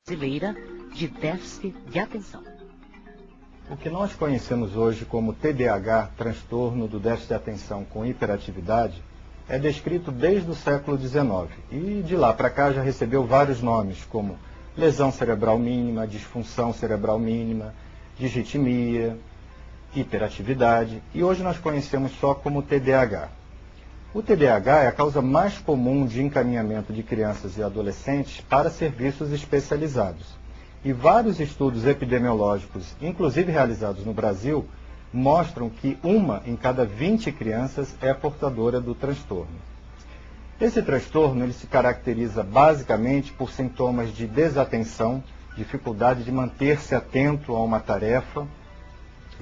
Brasileira de Déficit de Atenção. O que nós conhecemos hoje como TDAH, transtorno do déficit de atenção com hiperatividade, é descrito desde o século XIX e de lá para cá já recebeu vários nomes, como lesão cerebral mínima, disfunção cerebral mínima, disritmia, hiperatividade, e hoje nós conhecemos só como TDAH. O TDAH é a causa mais comum de encaminhamento de crianças e adolescentes para serviços especializados. E vários estudos epidemiológicos, inclusive realizados no Brasil, mostram que 1 em cada 20 crianças é portadora do transtorno. Esse transtorno ele se caracteriza basicamente por sintomas de desatenção, dificuldade de manter-se atento a uma tarefa,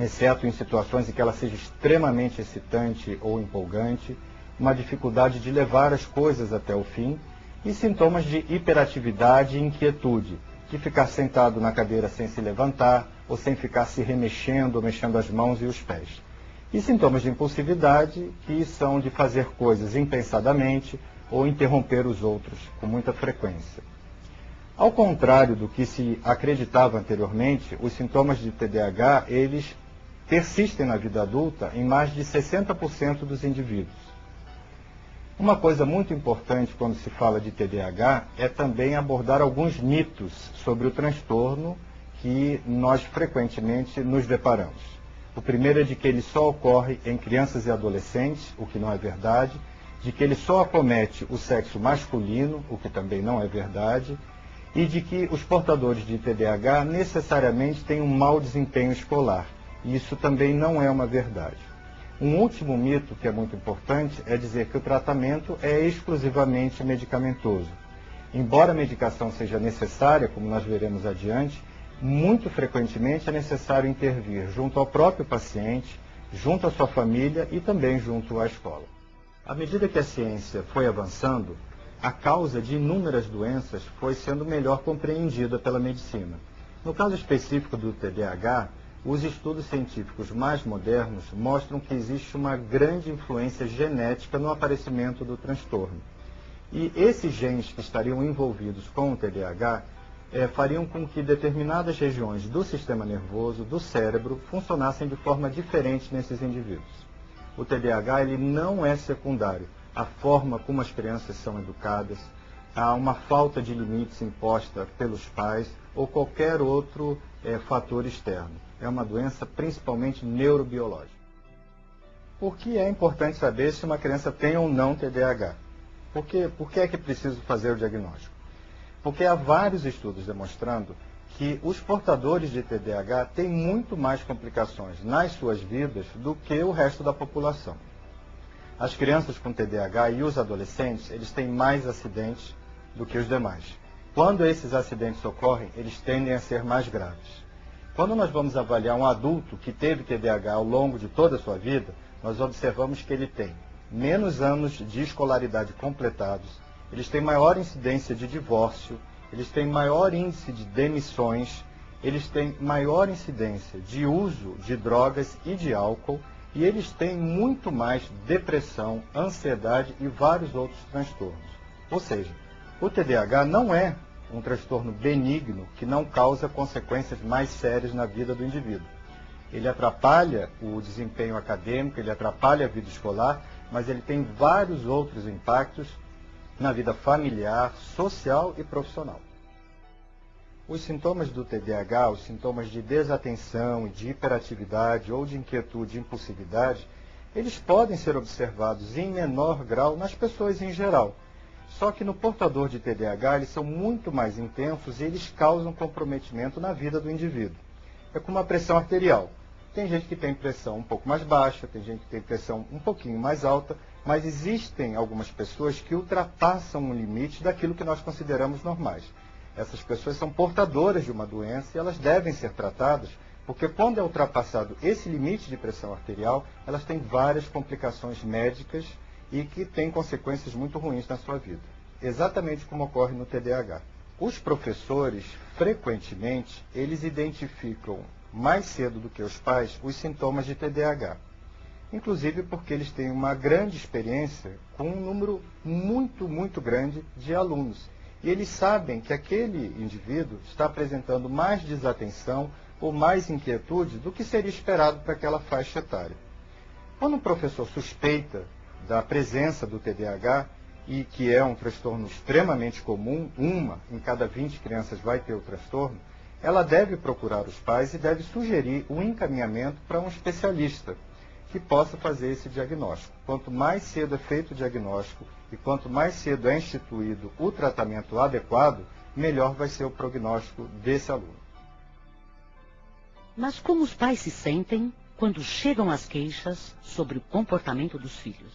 exceto em situações em que ela seja extremamente excitante ou empolgante, uma dificuldade de levar as coisas até o fim, e sintomas de hiperatividade e inquietude, de ficar sentado na cadeira sem se levantar, ou sem ficar se remexendo ou mexendo as mãos e os pés. E sintomas de impulsividade, que são de fazer coisas impensadamente ou interromper os outros com muita frequência. Ao contrário do que se acreditava anteriormente, os sintomas de TDAH, eles persistem na vida adulta em mais de 60% dos indivíduos. Uma coisa muito importante quando se fala de TDAH é também abordar alguns mitos sobre o transtorno que nós frequentemente nos deparamos. O primeiro é de que ele só ocorre em crianças e adolescentes, o que não é verdade, de que ele só acomete o sexo masculino, o que também não é verdade, e de que os portadores de TDAH necessariamente têm um mau desempenho escolar. E isso também não é uma verdade. Um último mito que é muito importante é dizer que o tratamento é exclusivamente medicamentoso. Embora a medicação seja necessária, como nós veremos adiante, muito frequentemente é necessário intervir junto ao próprio paciente, junto à sua família e também junto à escola. À medida que a ciência foi avançando, a causa de inúmeras doenças foi sendo melhor compreendida pela medicina. No caso específico do TDAH, os estudos científicos mais modernos mostram que existe uma grande influência genética no aparecimento do transtorno. E esses genes que estariam envolvidos com o TDAH fariam com que determinadas regiões do sistema nervoso, do cérebro, funcionassem de forma diferente nesses indivíduos. O TDAH ele não é secundário à forma como as crianças são educadas, a uma falta de limites imposta pelos pais ou qualquer outro fator externo. É uma doença principalmente neurobiológica. Por que é importante saber se uma criança tem ou não TDAH? Por que é que é preciso fazer o diagnóstico? Porque há vários estudos demonstrando que os portadores de TDAH têm muito mais complicações nas suas vidas do que o resto da população. As crianças com TDAH e os adolescentes, eles têm mais acidentes do que os demais. Quando esses acidentes ocorrem, eles tendem a ser mais graves. Quando nós vamos avaliar um adulto que teve TDAH ao longo de toda a sua vida, nós observamos que ele tem menos anos de escolaridade completados, eles têm maior incidência de divórcio, eles têm maior índice de demissões, eles têm maior incidência de uso de drogas e de álcool, e eles têm muito mais depressão, ansiedade e vários outros transtornos. Ou seja, o TDAH não é um transtorno benigno que não causa consequências mais sérias na vida do indivíduo. Ele atrapalha o desempenho acadêmico, ele atrapalha a vida escolar, mas ele tem vários outros impactos na vida familiar, social e profissional. Os sintomas do TDAH, os sintomas de desatenção, de hiperatividade ou de inquietude e impulsividade, eles podem ser observados em menor grau nas pessoas em geral. Só que no portador de TDAH, eles são muito mais intensos e eles causam comprometimento na vida do indivíduo. É como a pressão arterial. Tem gente que tem pressão um pouco mais baixa, tem gente que tem pressão um pouquinho mais alta, mas existem algumas pessoas que ultrapassam o limite daquilo que nós consideramos normais. Essas pessoas são portadoras de uma doença e elas devem ser tratadas, porque quando é ultrapassado esse limite de pressão arterial, elas têm várias complicações médicas e que têm consequências muito ruins na sua vida. Exatamente como ocorre no TDAH. Os professores, frequentemente, eles identificam mais cedo do que os pais os sintomas de TDAH. Inclusive porque eles têm uma grande experiência com um número muito grande de alunos. e eles sabem que aquele indivíduo está apresentando mais desatenção ou mais inquietude do que seria esperado para aquela faixa etária. Quando um professor suspeita da presença do TDAH, e que é um transtorno extremamente comum, uma em cada 20 crianças vai ter o transtorno, ela deve procurar os pais e deve sugerir um encaminhamento para um especialista que possa fazer esse diagnóstico. Quanto mais cedo é feito o diagnóstico e quanto mais cedo é instituído o tratamento adequado, melhor vai ser o prognóstico desse aluno. Mas como os pais se sentem quando chegam as queixas sobre o comportamento dos filhos?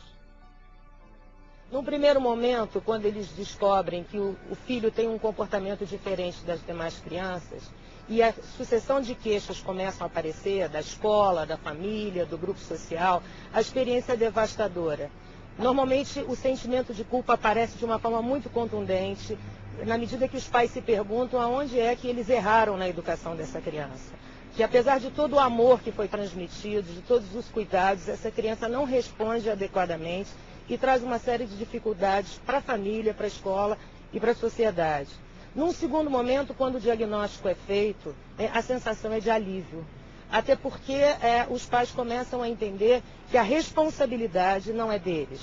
Num primeiro momento, quando eles descobrem que o filho tem um comportamento diferente das demais crianças, e a sucessão de queixas começam a aparecer, da escola, da família, do grupo social, a experiência é devastadora. Normalmente, o sentimento de culpa aparece de uma forma muito contundente, na medida que os pais se perguntam aonde é que eles erraram na educação dessa criança. Que apesar de todo o amor que foi transmitido, de todos os cuidados, essa criança não responde adequadamente e traz uma série de dificuldades para a família, para a escola e para a sociedade. Num segundo momento, quando o diagnóstico é feito, a sensação é de alívio. Até porque os pais começam a entender que a responsabilidade não é deles.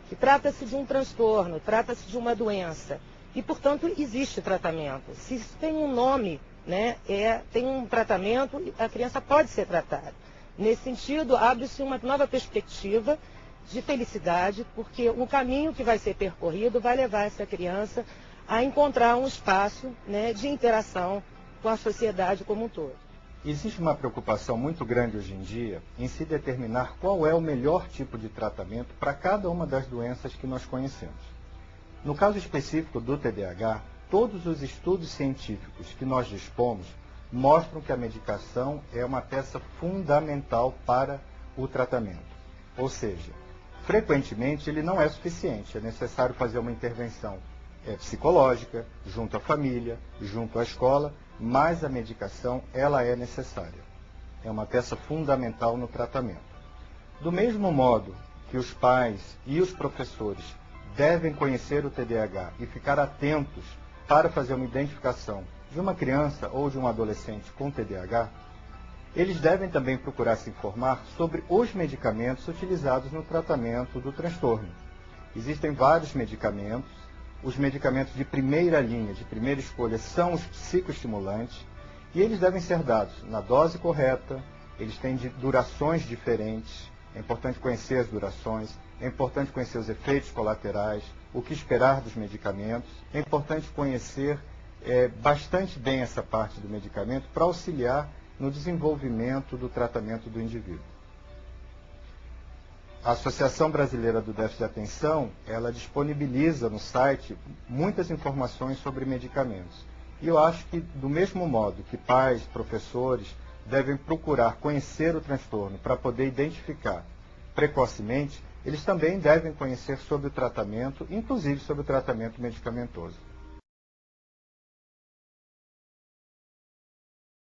Que trata-se de um transtorno, trata-se de uma doença. E, portanto, existe tratamento. Se isso tem um nome, tem um tratamento, a criança pode ser tratada. Nesse sentido, abre-se uma nova perspectiva de felicidade, porque o caminho que vai ser percorrido vai levar essa criança a encontrar um espaço de interação com a sociedade como um todo. Existe uma preocupação muito grande hoje em dia em se determinar qual é o melhor tipo de tratamento para cada uma das doenças que nós conhecemos. No caso específico do TDAH, todos os estudos científicos que nós dispomos mostram que a medicação é uma peça fundamental para o tratamento. Ou seja, frequentemente ele não é suficiente, é necessário fazer uma intervenção psicológica, junto à família, junto à escola, mas a medicação ela é necessária. É uma peça fundamental no tratamento. Do mesmo modo que os pais e os professores devem conhecer o TDAH e ficar atentos para fazer uma identificação de uma criança ou de um adolescente com TDAH, eles devem também procurar se informar sobre os medicamentos utilizados no tratamento do transtorno. Existem vários medicamentos. Os medicamentos de primeira linha, de primeira escolha, são os psicoestimulantes e eles devem ser dados na dose correta, eles têm durações diferentes, é importante conhecer as durações, é importante conhecer os efeitos colaterais, o que esperar dos medicamentos, é importante conhecer bastante bem essa parte do medicamento para auxiliar no desenvolvimento do tratamento do indivíduo. A Associação Brasileira do Déficit de Atenção, ela disponibiliza no site muitas informações sobre medicamentos. E eu acho que, do mesmo modo que pais, professores, devem procurar conhecer o transtorno para poder identificar precocemente, eles também devem conhecer sobre o tratamento, inclusive sobre o tratamento medicamentoso.